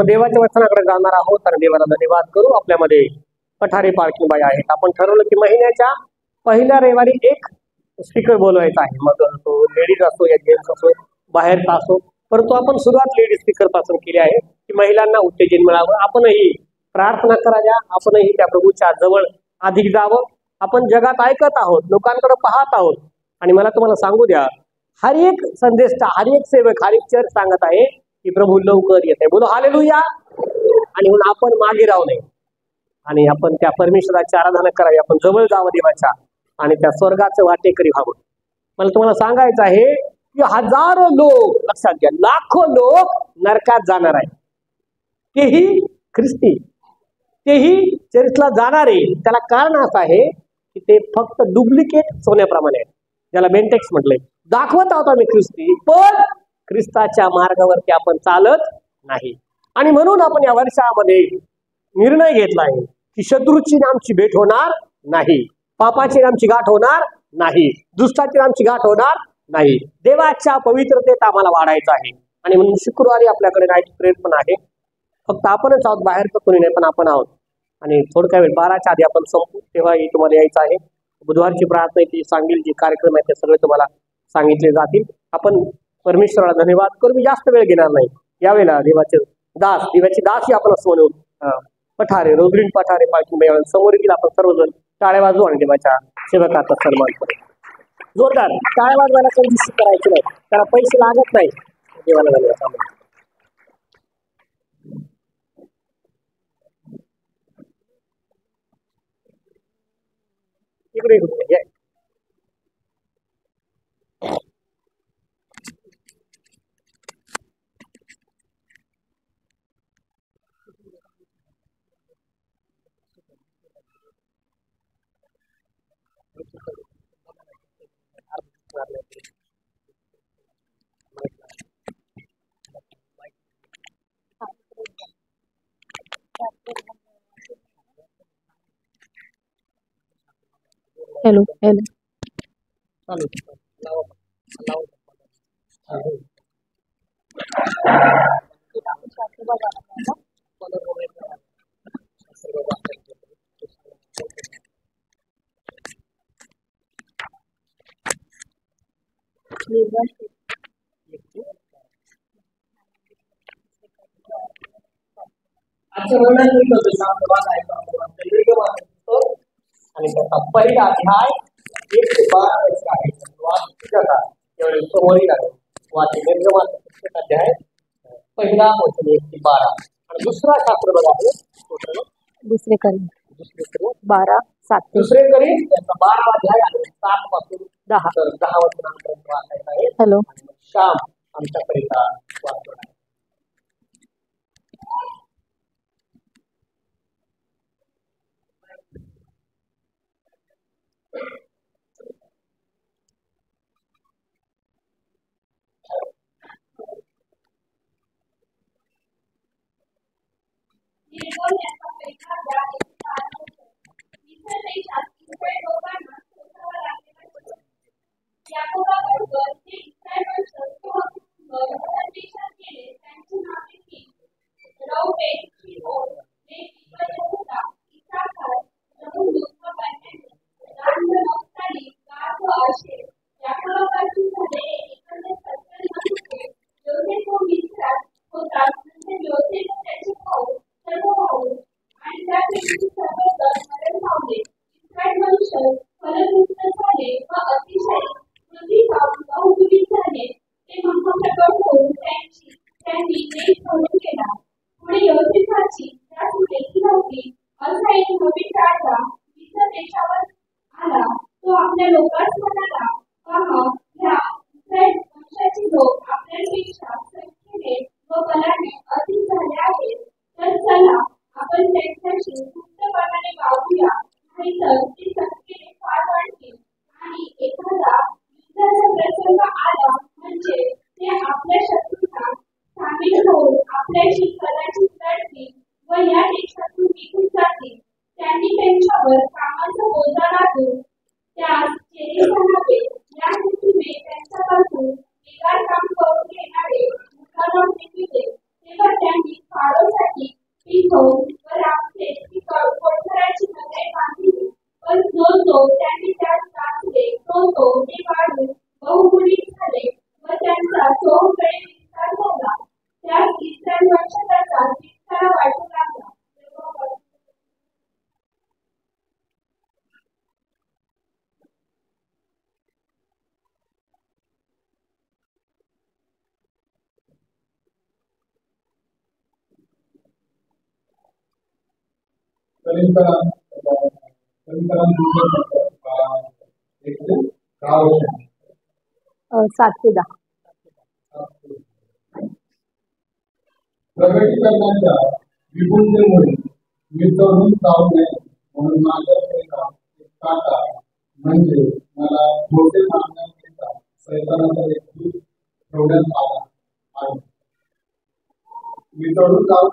आपण देवाच्या वचनाकडे जाणार आहोत आणि देवाला धन्यवाद करू. आपल्यामध्ये पठारे पालखीबाई आहेत. आपण ठरवलं की महिन्याच्या पहिल्या रविवारी एक स्पीकर बोलवायचा आहे. मग तो लेडीज असो या जेंट्स असो बाहेरचा असो, परंतु आपण सुरुवात लेडीज स्पीकर पासून केली आहे की महिलांना उत्तेजन मिळावं. आपणही प्रार्थना कराव्या, आपणही त्या प्रभूच्या जवळ अधिक जावं. आपण जगात ऐकत आहोत, लोकांकडे पाहत आहोत आणि मला तुम्हाला सांगू द्या, हर एक संदेशता, हर एक सेवक, हर एक चर्च सांगत आहे की प्रभू लवकर येत आहे. बोलो हालेलुया. आणि म्हणून आपण मागे राहू नये आणि आपण त्या परमेश्वराची आराधना करावी. आपण जवळ जावं देवाच्या आणि त्या स्वर्गाचं वाटेकरी व्हावं. मला तुम्हाला सांगायचं आहे की हजारो लोक, लक्षात घ्या, लाखो लोक नरकात जाणार आहे. तेही ख्रिस्ती, तेही चर्चला जाणारे. त्याला कारण असं आहे की ते फक्त डुप्लिकेट सोन्याप्रमाणे आहे, ज्याला बेंटेक्स म्हटलंय. दाखवत आहोत आम्ही ख्रिस्ती, पण ख्रिस्ताच्या मार्गावरती आपण चालत नाही. आणि म्हणून आपण या वर्षामध्ये निर्णय घेतला आहे की शत्रूची आमची भेट होणार नाही, पापाची आमची गाठ होणार नाही, दुष्टाची आमची गाठ होणार नाही. देवाच्या पवित्रतेत आम्हाला वाढायचं आहे. आणि म्हणून शुक्रवारी आपल्याकडे नाईट प्रेयर पण आहे. फक्त आपणच आहोत, बाहेरचं कोणी नाही, पण आपण आहोत. आणि थोडक्या वेळ 12च्या आधी आपण संपू, तेव्हाही तुम्हाला यायचं आहे. बुधवारची प्रार्थना ती सांगेल, जे कार्यक्रम आहेत ते सगळे तुम्हाला सांगितले जातील. आपण परमेश्वराला धन्यवाद करू. मी जास्त वेळ घेणार नाही. यावेळेला देवाचे दास, देवाची दासी आपण असं म्हणून पठारे, रोजरीन पठारे पालखी समोर येईल. आपण सर्वजण टाळ्या वाजवू आणि देवाच्या सेवकाचा सन्मान करू. जोरदार टाळ्या वाजवायला काही दिसत करायची नाही, त्याला पैसे लागत नाही. देवाला धन्यवाद. इकडे इकडे हॅलो हॅलो चालू. आणि त्याचा पहिला अध्याय 1 ते 12 आहे. समोरील आहे वाचे निर्गमाचा अध्याय पहिला वचन 1 ते 12. आणि दुसरा शास्त्र बघा आहे दुसरे करीन 12:7. दुसरे करीन त्याचा 12 अध्याय आहे 7 पासून 10 तर 10 वचनांपर्यंत वाचायचा आहे. हॅलो श्याम आमच्याकरिता वाचतो आहे. काम करून घेणारे मुलांना दिले तेव्हा त्यांनी फारच होऊन व राखले की कोळथराची नखे बांधिली. पण जो त्यांनी त्यास टाकले तो ते वाढून बहुगुणी झाले व त्यांचा चोहोकडे विस्तार झाला. त्यास इस्रायल वंशजाचा विस्तार वाटू लागला. सात ते दहा. प्रगतीकरणाच्या विपुलतेमुळे मी तरुण जाऊ नये म्हणून माझ्या काटा म्हणजे मला मोठे मारण्याकरिता सैतानाचा एक दूत ठेवण्यात आला आहे. मी तरुण जाऊ